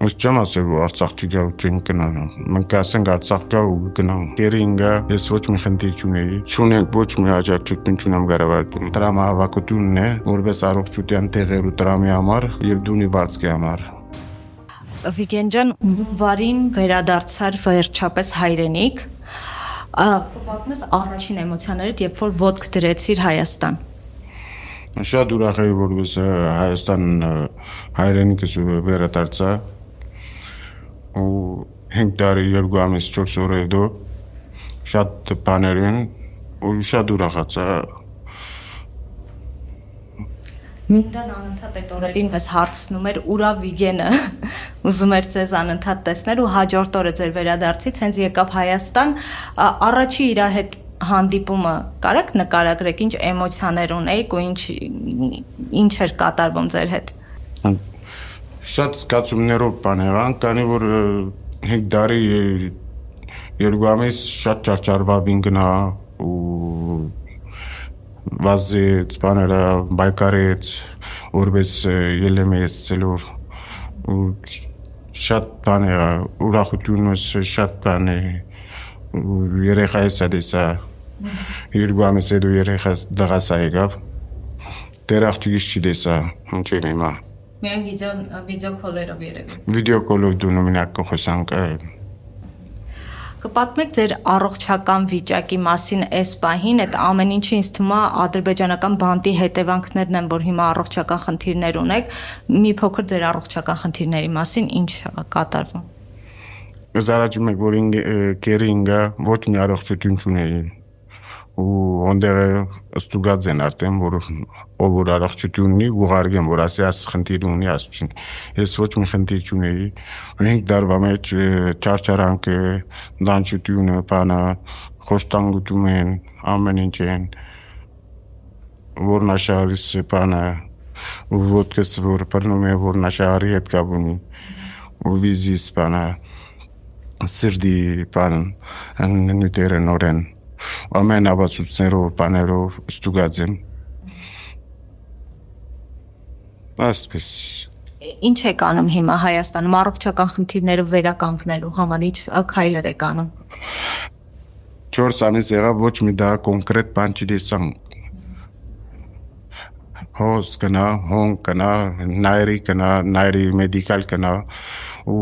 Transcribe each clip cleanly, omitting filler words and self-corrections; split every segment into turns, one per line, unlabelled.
Մշտեմ ասել, որ Արցախ չգա ու չեն գնան։ Մենք ասենք Արցախ գա ու գնան։ Կերինգա ես ոչ մի խնդիր չունեի։ Չունենք ոչ մի աջակցություն չունեմ կառավարությունից։ Տրամահավաքությունն է, որպես առողջության տեղերու տրամի համար եւ դունի վարձքի համար։
Վիգեն ջան, վարին վերադարձար վերջապես հայրենիք։ Կպատմես առաջին էմոցիաներդ, երբ որ ոտք դրեցիր Հայաստան։
Շատ ուրախ եմ, որպես Հայաստան հայրենիքս վերադարձա ու 5 տարի 2 ամիս 4 օր հետո շատ բաներ են ու շատ ուրախացա։
Մինդան անընդհատ այդ օրերին մեզ հարցնում էր ուրա Վիգենը, ուզում էր ձեզ անընդհատ տեսնել ու հաջորդ օրը ձեր վերադարձից հենց եկավ Հայաստան, առաջի իր հետ հանդիպումը կարաք նկարագրեք, ինչ էմոցիաներ ունեիք ու ինչ էր կատարվում ձեր հետ։
Շատ զգացումներով բան եղան, քանի որ 5 տարի 2 ամիս շատ ճարճարվին գնա ու վազեց, բաները բայկարեց, որպես ելեմես ցելով ու շատ բան եղա, ուրախությունս շատ բան է երեխայս դեսա 2 ամիս հետո երեխաս դղասա եկավ դեռ աղջիկս չտեսա ինչ եմ հիմա
Միայն վիդեո քոլերով երևի
վիդեո քոլով դու մենակ խոսանք
Կպատմեք ձեր առողջական վիճակի մասին այս պահին, այդ ամեն ինչը ինձ թվում է ադրբեջանական բանտի հետևանքներն են, որ հիմա առողջական խնդիրներ ունեք, մի փոքր ձեր առողջական խնդիրների մասին ինչ կատարվում։
Ես առաջ մեկ որ կերինգա ոչ մի առողջություն չունեի ու ոնդեր ստուգած են արդեն որ ով որ առողջություն ունի ուղարկեմ որ ասի աս խնդիր ունի ասություն ես ոչ մի խնդիր չունեի 5 տարվա մեջ ճարճարանք դանչությունը բանը խոշտանգություն են ամեն ինչ են որ նաշարիս բանը ու ոդկես որ բռնում է որ նաշարի հետ կապ ունի ու վիզիս բանը սիրդի բան նյութերը նորեն ամեն ապացույցներով, բաներով ստուգած եմ։ Այսպես։
Ինչ եք անում հիմա Հայաստանում առողջական խնդիրները վերականգնելու համար ինչ քայլեր եք անում։
4 ամիս եղավ ոչ մի դա կոնկրետ բան չտեսամ։ Հոս կնա, հոն կնա, նայրի մեդիկալ կնա ու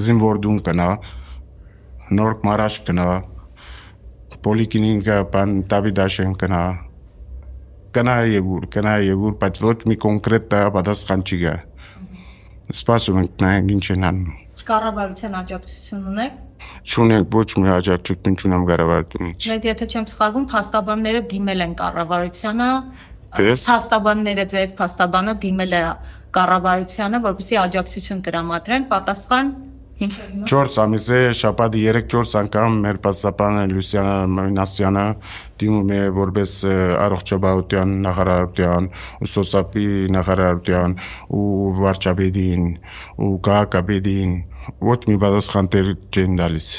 զինվորդուն կնա նոր մարաշ կնա պոլիկլինիկա բան Դավիդաշեն կնա եգուր բայց ոչ մի կոնկրետ պատասխան չկա սպասում ենք նայենք ինչ են անում
Կառավարության աջակցություն ունեք
Չունենք ոչ մի աջակցություն չունեմ կառավարությունից
Բայց եթե չեմ սխալվում փաստաբանները դիմել են կառավարությանը
Պես
փաստաբանները ձեր փաստաբանը դիմել է կառավարությանը որպեսզի աջակցություն տրամադրեն պատասխան
4 ամիս է շաբաթի 3-4 անգամ մեր փաստաբանը Լուսիանա Մինասյանը դիմում է որպես առողջապահության նախարարության ու սոցիալի նախարարության ու վարչապետին ու քաղաքապետին ոչ մի պատասխան չեն տալիս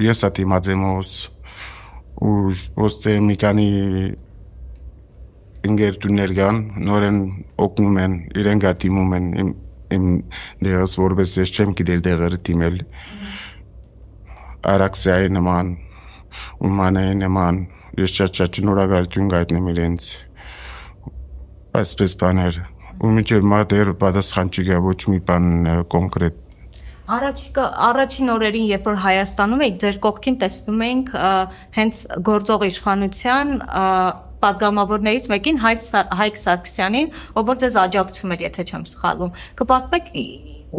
ես ատիմած եմ ու ոստե մի քանի ընկերություններ կան նորեն օգնում են իրենք ատիմում են Իմ դերս որպես ես չեմ գիտել դեղերը դիմել Արաքսիայի նման Ումանայի նման ես շատ շնորհակալություն գայտնեմ իրենց այսպես բաներ ու միջև մատեր պատասխան չկա ոչ մի բան կոնկրետ
Առաջին օրերին երբ որ Հայաստանում եք ձեր կողքին տեսնում ենք հենց գործող իշխանության պատգամավորներից մեկին Հայկ Սարգսյանին, ով որ ձեզ աջակցում էր, եթե չեմ սխալվում։ Կպատմեք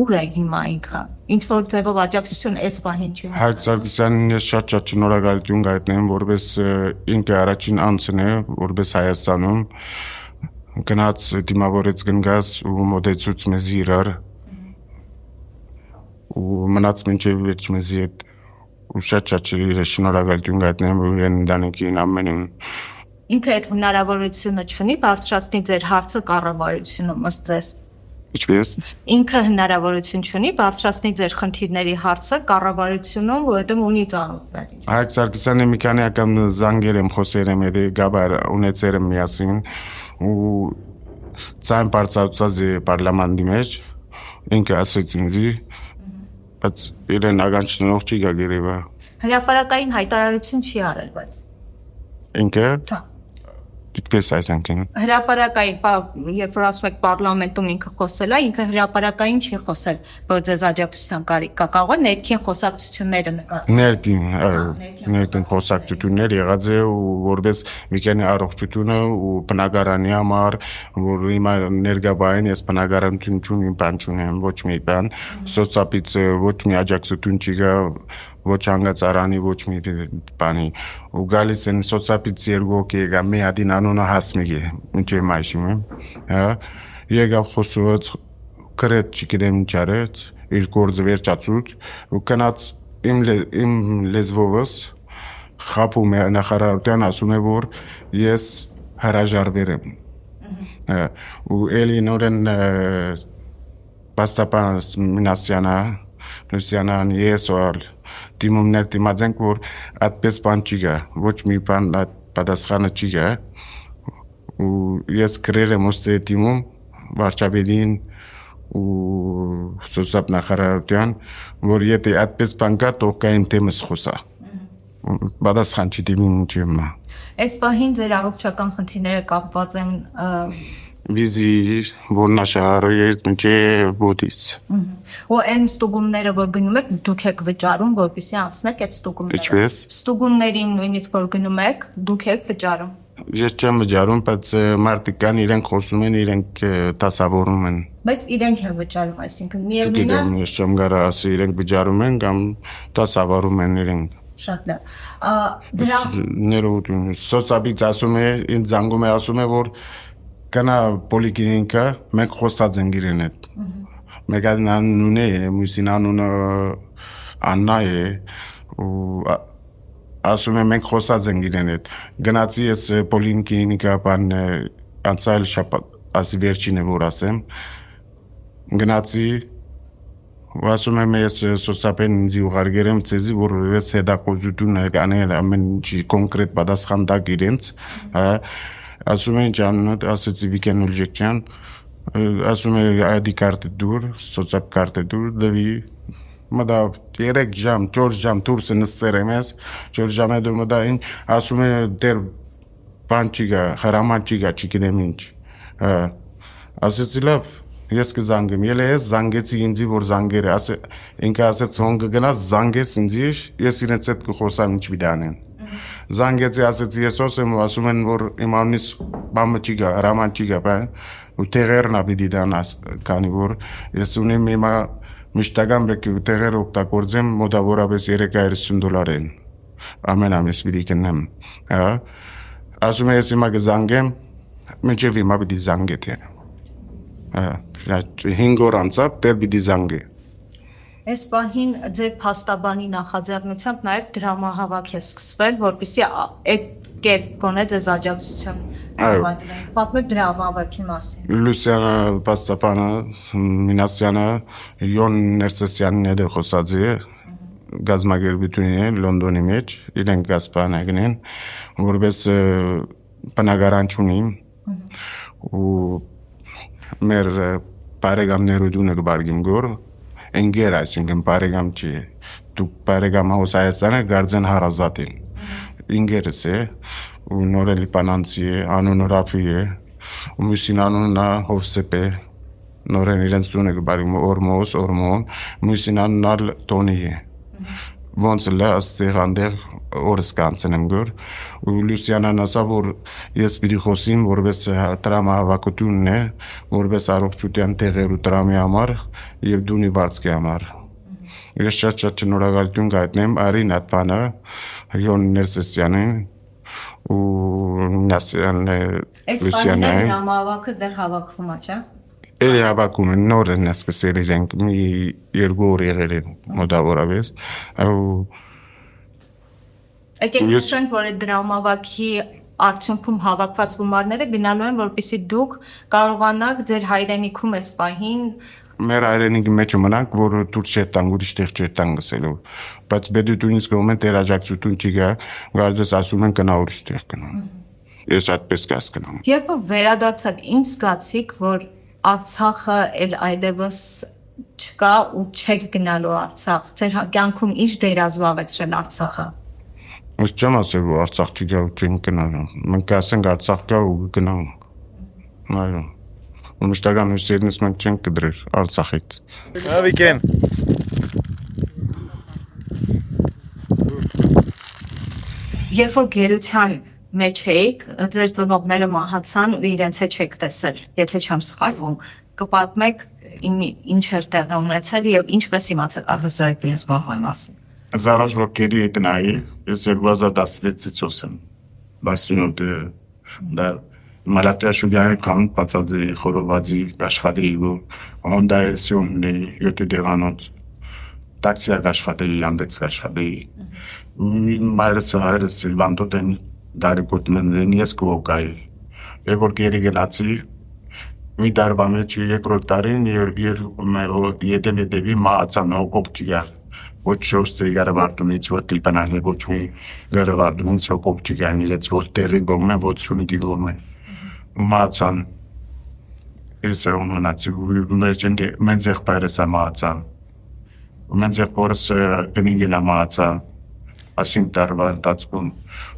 ուր է հիմա ինքը։ Ինչ որ ձևով աջակցություն այս պահին չի։
Հայկ Սարգսյանին ես շատ շնորհակալություն գայտնեմ, որպես ինքը առաջին անձն է, որպես Հայաստանում գնաց դիմավորեց գնգաց ու մոտեցուց մեզ իրար ու մնաց մինչև վերջ մեզի հետ ու շատ շնորհակալություն գայտնեմ ու իրեն ընտանիքին ամենին
Ինքը այդ հնարավորությունը չունի բարձրացնի ձեր հարցը կառավարությունում ըստ ձեզ։
Ինչպես։
Ինքը հնարավորություն չունի բարձրացնի ձեր խնդիրների հարցը կառավարությունում, որովհետև ունի ծանոթներ։
Հայկ Սարգսյանը մի քանի անգամ զանգել եմ խոսել եմ հետ գաբար ունեցել եմ միասին ու ցան բարձրացած է պարլամենտի մեջ ինքը ասեց ինձի, բայց իրեն ականջնող չի գա գերեվա։
Հրապարակային հայտարարություն չի արել, բայց
Ինքը
հա
դիտպես այսինքն
հրապարակային, երբ որ ասում եք պարլամենտում ինքը խոսել է, ինքը հրապարակային չի խոսել, որ ձեզ աջակցության կարիք կա, կարող է ներքին խոսակցությունները նկատել։
ներքին խոսակցություններ եղած է ու որպես մի քանի առողջությունը ու բնակարանի համար, որ հիմա ներգաբային ես բնակարանություն չունեմ, բան չունեմ, ոչ մի բան, սոցիալից ոչ մի աջակցություն չի գա, ոչ հանգածարանի, ոչ մի բանի ու գալիս են սոցիալից երկու հոգի եկա մի հատին անունը Հասմիկ է, ինչի մայշում եմ, հա, եկավ խոսուց, կրետ չգիտեմ ինչ արեց, իր գործը վերջացուց ու կնած իմ լեզվովս խապում է նախարարության ասում է, որ ես հրաժարվեր եմ, ու էլի նորեն պաստապանս Մինասյանը, Լուսյանան ես օր դիմումներ դիմած ենք, որ այդպես բան չի գա, ոչ մի բան պատասխանը չի գա, ու ես գրել եմ ոստի դիմում վարչապետին ու սոցիալ նախարարության, որ եթե այդպես բան կա, թող կա իմ թեմս խոսա, պատասխան չի դիմում ինչի հիմա։
Այս պահին ձեր առողջական խնդիրները կապված են
վիզի որնաշարը ինչի բոդիս։
Ու այն ստուգումները, որ գնում եք, դուք եք վճարում, որպեսզի անցնեք այդ ստուգումները։
Ինչպես։
Ստուգումներին նույնիսկ որ գնում եք, դուք եք վճարում։
Ես չեմ վճարում, բայց մարդիկ կան, իրենք խոսում են, իրենք դասավորում են։
Բայց իրենք են վճարում, այսինքն միևնույն է։
Գիտեմ, ես չեմ գարա ասի իրենք վճարում են կամ դասավորում են իրենք։
Շատ լավ։ Դրա
Ներողություն, սոցիալից ասում է, ինձ զանգում է, ասում է, որ կանա պոլիկլինիկա, մենք խոսած ենք իրեն հետ։ Մեկն անունը է, մյուսին անունը Աննա է, ու ասում է մենք խոսած ենք իրեն հետ։ Գնացի ես պոլիկլինիկա բան անցյալ շաբաթ, ասի վերջինը որ ասեմ, գնացի ասում եմ ես սոցիալեն ինձ ուղարկել եմ ցեզի, որ ես հետախուզություն կանել ամեն ինչ կոնկրետ պատասխան տակ իրենց, ասում են ջաննը, ասեցի Վիկեն Ուլջեկյան, ասում է ID կարտը դուր, սոցիալ կարտը դուր, դվի, մտա 3 ժամ, 4 ժամ դուրս նստել եմ ես, 4 ժամ հետո մտա ինչ, ասում է դեր բան չի գա, հրաման չի գա, չգիտեմ ինչ, ասեցի լավ, ես կզանգեմ, ելե ես զանգեցի ինձի, որ զանգեր է, ինքը ասեց հոնգը գնաց, զանգես ինձի, ես իրենց հետ կխոսամ ինչ վիդան են։ Զանգեցի, ասեցի ես ասում են, որ իմանից բամը չի գա, հրաման չի գա, ու տեղերն ապիտի դան կանի, որ ես ունեմ հիմա միշտական բեկի տեղեր օգտագործեմ մոտավորապես $350 են, ամեն ամիս պիտի կնեմ, ասում ես հիմա կզանգեմ, մինչև հիմա պիտի զանգետ են, 5 օր անցավ, դեր պիտի զանգե։
Այս պահին ձեր փաստաբանի նախաձեռնությամբ նաև դրամահավաք է սկսվել, որպեսզի այդ կերպ գոնե ձեզ աջակցություն պատվիրեն։ Պատմեք դրամահավաքի մասին։
Լուսյանը փաստաբանը Մինասյանը Յոն Ներսեսյանն է խոսած է գազագերբությունի է Լոնդոնի մեջ, իրենք գազբանագն են, որպես բնակարան չունի ու մեր բարեկամները դունը կբարգեմ գոր ընկեր այսինքն բարեկամ չի դուք բարեկամ հոս Հայաստանը գարձեն հարազատ են ընկերս է ու նորելի պանանցի է անունը Ռաֆի է ու մյուսին անունը Հովսեփ է նորեն իրենց դունը կբարգեմ Օրմոն մյուսին անունը Տոնի է ոնց լա ստեղանդեղ օրս կանցնեմ գոր ու Լուսյանան ասա որ ես պիտի խոսիմ որպես տրամահավաքությունն է որպես առողջության տեղեր ու տրամի համար եւ դունի վարձքի համար ես շատ շնորհակալություն կայտնեմ Արին այդ բանը Յոն Ներսեսյանին ու
Լուսյանին դրամահավաքը դեռ հավաքվում է, չէ՞։
Էլի հավաքում են նոր են սկսել իրենք մի 2 օր եղել են մոտավորապես
Եկեք նշենք, որ այդ դրամահավաքի արդյունքում հավաքված գումարները գնալու են, որպեսզի դուք կարողանաք ձեր հայրենիքում այս պահին
մեր հայրենիքի մեջ մնանք, որ դուրս չետանք, ուրիշ տեղ չետանք գսելու, բայց բեդուտունից կողմեն դերաջակցություն չի գա, գարձես ասում են կնա ուրիշ տեղ կնամ։ Ես այդպես կասկնամ։
Երբ որ վերադարձաք, ինչ զգացիք, որ Արցախը այլևս չկա ու չեք գնալու Արցախ։ Ձեր կյանքում ինչ դեր է զբաղեցրել Արցախը։
Ես չեմ ասել, որ Արցախ չգա ու չենք գնալու։ Մենք ասենք Արցախ գա ու գնանք։ Այո։ Ու մշտական հույսերից մենք չենք կդրել Արցախից։
Վիկեն։
Երբ որ գերության մեջ էիք, ձեր ծնողները մահացան ու իրենց հետ չեք տեսել, եթե չեմ սխալվում, կպատմեք ինչ էր տեղի ունեցել եւ ինչպես իմացաք ԱՎԶ-ից մահվան մասին։
Զարաժ որ կերի եք նայի, ես 2016-ից եմ, բասյոտ դա մալատյա շուգյանի կան պատածի խորովածի աշխատեի ու հոնդայեսյոնի յոտի դեղանոց տաքսիակ աշխատեի, անդեց աշխատեի մայրս հայրս վանդոտ են դարիկոտմեն ես կողկայի երբ որ կերի գնացի մի դարվա մեջ երկրորդ տարին ետևի մահացան հոգով չգար ոչ շորսի գարավարդունից ոչ կիլպանալի ոչ մի գարավարդունից հոգով չգան իրեց որ տեղի գոմն ոչ շունի գոմն մահացան ես ունենացի մենք եղբայրս մահացան մենք եղբորս կնինգելա մահացան ասինք տարվա ընթացքում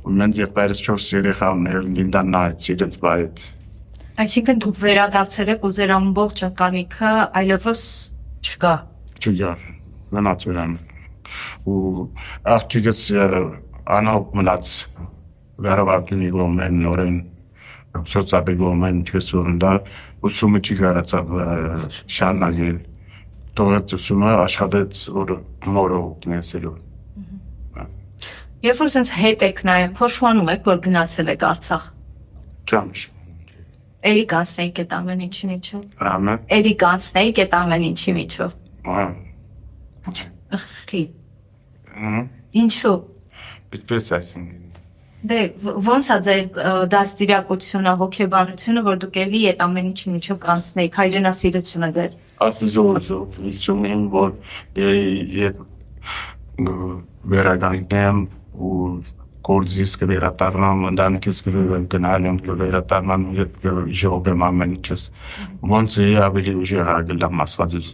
ու մենք եղբայրս 4 երեխա ուներ լինդան նայեց իրենց բայեց
Այսինքն դուք վերադարձել եք ու ձեր ամբողջ ընտանիքը այլևս չկա։
Չգա, մնացել են ու աղջիկս անհոգ մնաց գարավարդունի գոմեն նորեն սոցապի գոմեն ինչպես որնդա ուսումը չի կարացավ շարնագել թողեց ուսումը աշխատեց որ նորը ուկնեսելով
Երբ որ սենց հետ եք նայում, փոշմանում եք, որ գնացել եք Արցախ։
Չամշ
Էլի կանցնեիք այդ ամեն ինչի միջով։
Ամեն
Էլի կանցնեիք այդ ամեն ինչի միջով։ Ախի։ Ինչու։
Ինչպես այսինքն
Դե ո՞նց է ձեր դաստիարակությունը, հոգեբանությունը, որ դուք էլի այդ ամեն ինչի միջով կանցնեիք, հայրենասիրությունը ձեր։
ասիզով իսումին որ վերագանքեմ ու գործիս կվերատարնամ, ընտանիքիս կգնալեմ, կվերատարնամ, ժողովեմ ամեն ինչս, ոնց է ավելի ուժեղ ագելամ ասվածից